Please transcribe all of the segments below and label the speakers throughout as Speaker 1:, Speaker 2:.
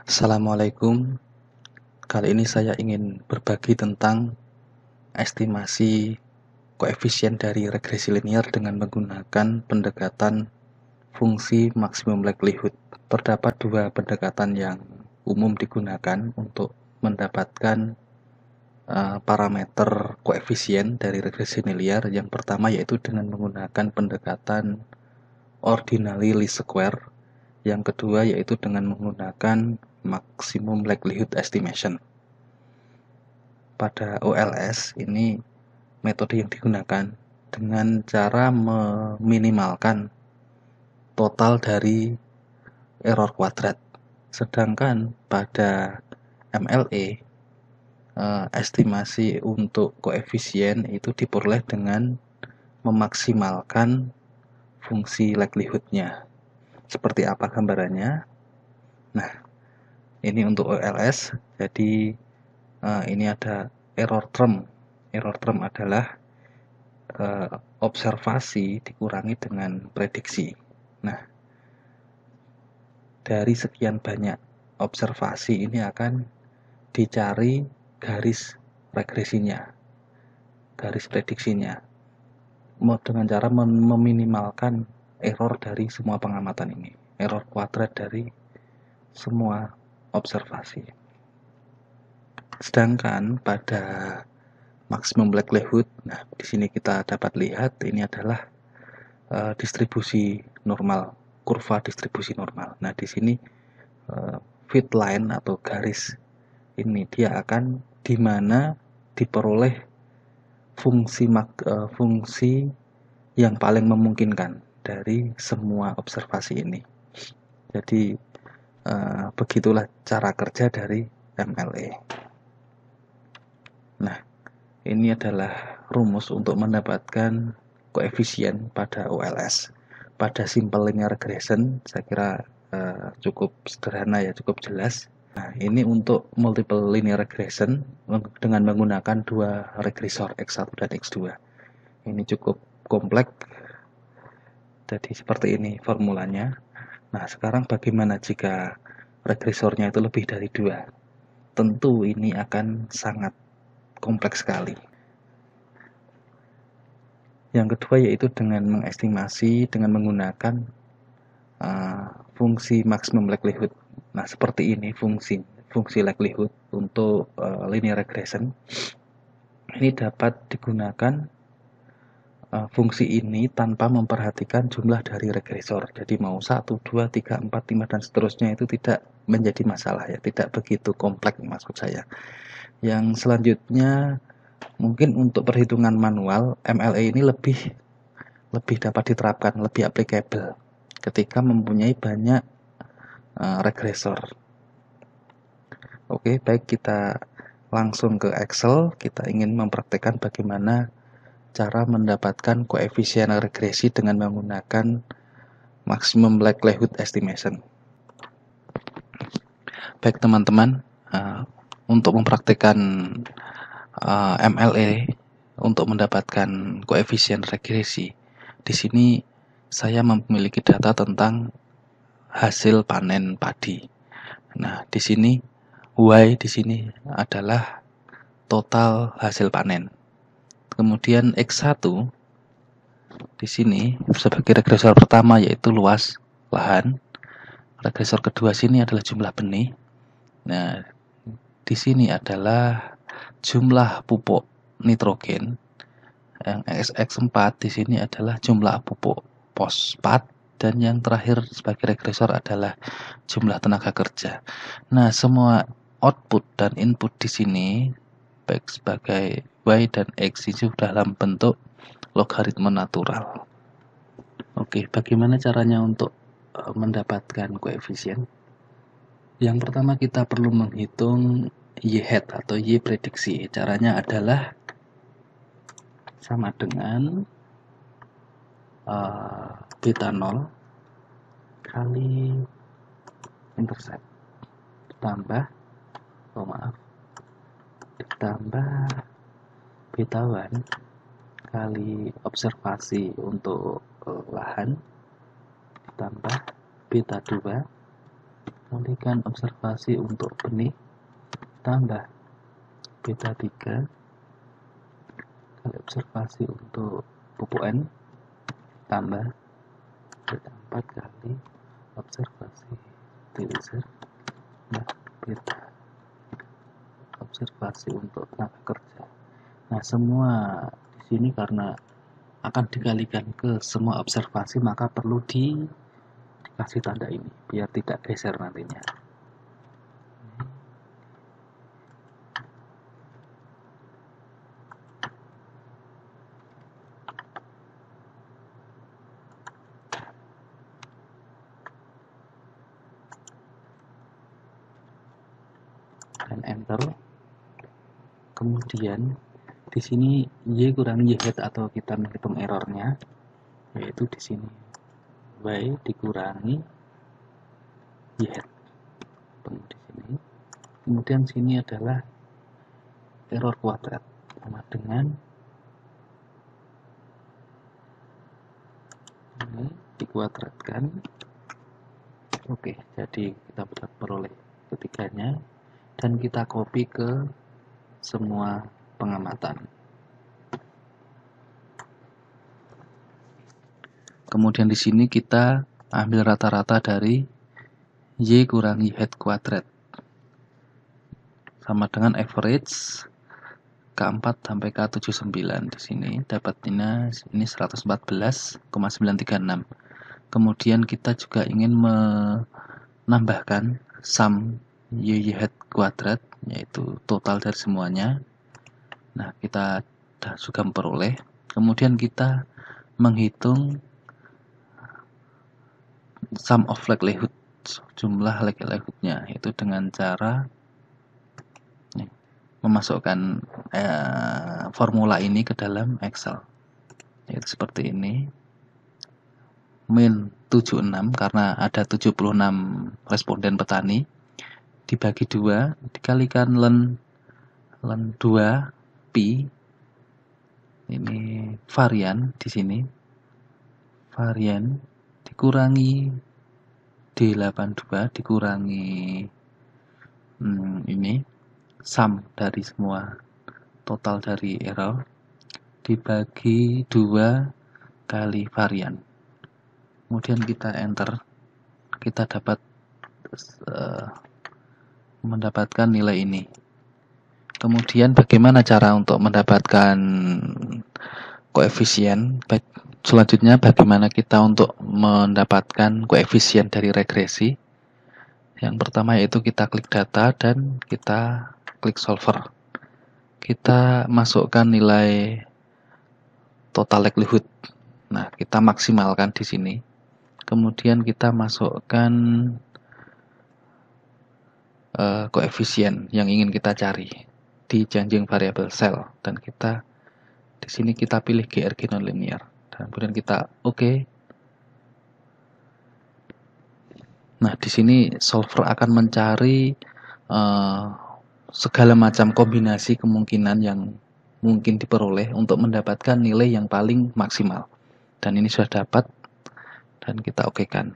Speaker 1: Assalamualaikum. Kali ini saya ingin berbagi tentang estimasi koefisien dari regresi linear dengan menggunakan pendekatan fungsi maksimum likelihood. Terdapat dua pendekatan yang umum digunakan untuk mendapatkan parameter koefisien dari regresi linear. Yang pertama yaitu dengan menggunakan pendekatan ordinary least square. Yang kedua yaitu dengan menggunakan maximum likelihood estimation. Pada OLS ini metode yang digunakan dengan cara meminimalkan total dari error kuadrat. Sedangkan pada MLE estimasi untuk koefisien itu diperoleh dengan memaksimalkan fungsi likelihood-nya. Seperti apa gambarannya? Nah, ini untuk OLS. Jadi ini ada error term. Error term adalah observasi dikurangi dengan prediksi. Nah, dari sekian banyak observasi ini akan dicari garis regresinya, garis prediksinya, dengan cara meminimalkan error dari semua pengamatan ini, error kuadrat dari semua observasi. Sedangkan pada maximum likelihood, nah di sini kita dapat lihat ini adalah distribusi normal, kurva distribusi normal. Nah di sini fit line atau garis ini dia akan di mana diperoleh fungsi yang paling memungkinkan dari semua observasi ini. Jadi begitulah cara kerja dari MLE. Nah, ini adalah rumus untuk mendapatkan koefisien pada OLS. Pada simple linear regression, saya kira cukup sederhana ya, cukup jelas. Nah, ini untuk multiple linear regression dengan menggunakan dua regresor X1 dan X2. Ini cukup kompleks. Jadi seperti ini formulanya. Nah, sekarang bagaimana jika regresornya itu lebih dari dua? Tentu ini akan sangat kompleks sekali. Yang kedua yaitu dengan mengestimasi dengan menggunakan fungsi maximum likelihood. Nah, seperti ini fungsi likelihood untuk linear regression. Ini dapat digunakan fungsi ini tanpa memperhatikan jumlah dari regresor. Jadi mau 1, 2, 3, 4, 5 dan seterusnya itu tidak menjadi masalah ya, tidak begitu kompleks maksud saya. Yang selanjutnya mungkin untuk perhitungan manual, MLE ini lebih dapat diterapkan, lebih applicable ketika mempunyai banyak regresor. Oke, baik, kita langsung ke Excel. Kita ingin mempraktekkan bagaimana cara mendapatkan koefisien regresi dengan menggunakan maximum likelihood estimation. Baik teman-teman, untuk mempraktekkan MLE untuk mendapatkan koefisien regresi, di sini saya memiliki data tentang hasil panen padi. Nah, di sini Y di sini adalah total hasil panen. Kemudian X1 di sini sebagai regresor pertama yaitu luas lahan. Regresor kedua sini adalah jumlah benih. Nah, di sini adalah jumlah pupuk nitrogen. Yang X4 di sini adalah jumlah pupuk fosfat. Dan yang terakhir sebagai regresor adalah jumlah tenaga kerja. Nah, semua output dan input di sini baik sebagai Y dan X ini sudah dalam bentuk logaritma natural. Oke, bagaimana caranya untuk mendapatkan koefisien? Yang pertama kita perlu menghitung Y hat atau Y prediksi. Caranya adalah sama dengan beta 0 kali intercept ditambah beta 1 kali observasi untuk lahan ditambah beta 2 kalikan observasi untuk benih tambah beta 3 kali observasi untuk pupuk N tambah beta 4 kali observasi utilizer nah beta observasi untuk tenaga kerja. Nah, semua di sini karena akan dikalikan ke semua observasi, maka perlu dikasih tanda ini biar tidak geser nantinya. Dan enter. Kemudian di sini Y kurang Y head atau kita menghitung errornya, yaitu di sini Y dikurangi Y head. Di sini. Kemudian sini adalah error kuadrat sama dengan ini dikuadratkan. Oke, jadi kita peroleh ketiganya dan kita copy ke semua pengamatan. Kemudian di sini kita ambil rata-rata dari Y kurang Y head kuadrat sama dengan average K4 sampai K79. Di sini dapatnya ini 114,936. Kemudian kita juga ingin menambahkan sum Y head kuadrat, yaitu total dari semuanya. Nah, kita sudah memperoleh. Kemudian kita menghitung sum of likelihood, jumlah likelihoodnya, itu dengan cara memasukkan formula ini ke dalam Excel, yaitu seperti ini. Min 76 karena ada 76 responden petani dibagi 2 dikalikan len 2 pi, ini varian di sini, varian dikurangi D82 dikurangi ini sum dari semua total dari error dibagi 2 kali varian. Kemudian kita enter, kita dapat mendapatkan nilai ini. Kemudian bagaimana cara untuk mendapatkan koefisien? Selanjutnya bagaimana kita untuk mendapatkan koefisien dari regresi? Yang pertama yaitu kita klik data dan kita klik solver. Kita masukkan nilai total likelihood. Nah, kita maksimalkan di sini. Kemudian kita masukkan koefisien yang ingin kita cari di changing variable cell, dan kita di sini kita pilih GRG nonlinear dan kemudian kita oke. Nah, di sini solver akan mencari segala macam kombinasi kemungkinan yang mungkin diperoleh untuk mendapatkan nilai yang paling maksimal. Dan ini sudah dapat dan kita okekan.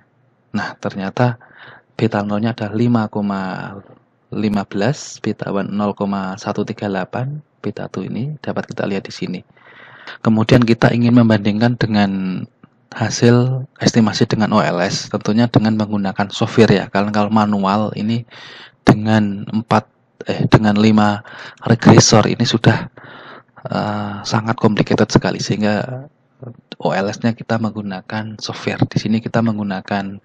Speaker 1: Nah, ternyata beta 0-nya ada 5,15, beta 1 0,138, beta 2 ini dapat kita lihat di sini. Kemudian kita ingin membandingkan dengan hasil estimasi dengan OLS, tentunya dengan menggunakan software ya. Kalau manual ini dengan 5 regresor ini sudah sangat complicated sekali, sehingga OLS-nya kita menggunakan software. Di sini kita menggunakan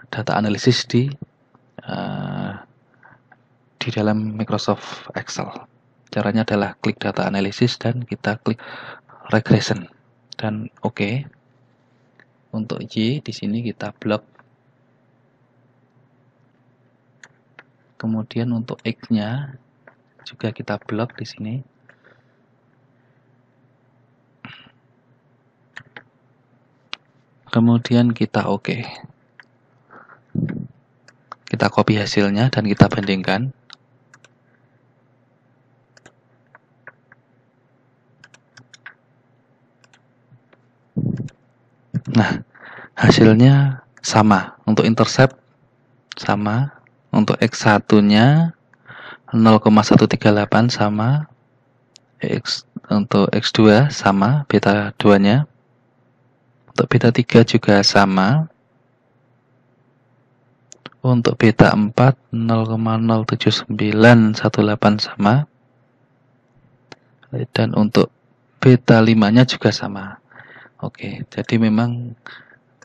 Speaker 1: data analisis di dalam Microsoft Excel. Caranya adalah klik data analisis dan kita klik regression dan oke. Untuk Y di sini kita blok. Kemudian untuk X-nya juga kita blok di sini. Kemudian kita oke. Kita copy hasilnya dan kita bandingkan. Nah, hasilnya sama. Untuk intercept sama, Untuk X1-nya 0,138 sama untuk X2 sama beta 2-nya. Untuk beta 3 juga sama. Untuk beta 4 0,07918 sama. Dan untuk beta 5-nya juga sama. Oke, jadi memang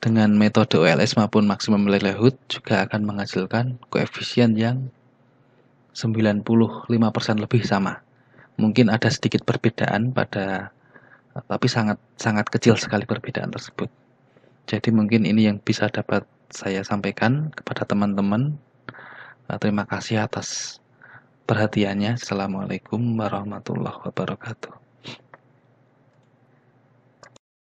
Speaker 1: dengan metode OLS maupun maksimum likelihood juga akan menghasilkan koefisien yang 95% lebih sama. Mungkin ada sedikit perbedaan tapi sangat kecil sekali perbedaan tersebut. Jadi mungkin ini yang bisa dapat saya sampaikan kepada teman-teman. Terima kasih atas perhatiannya. Assalamualaikum warahmatullahi wabarakatuh.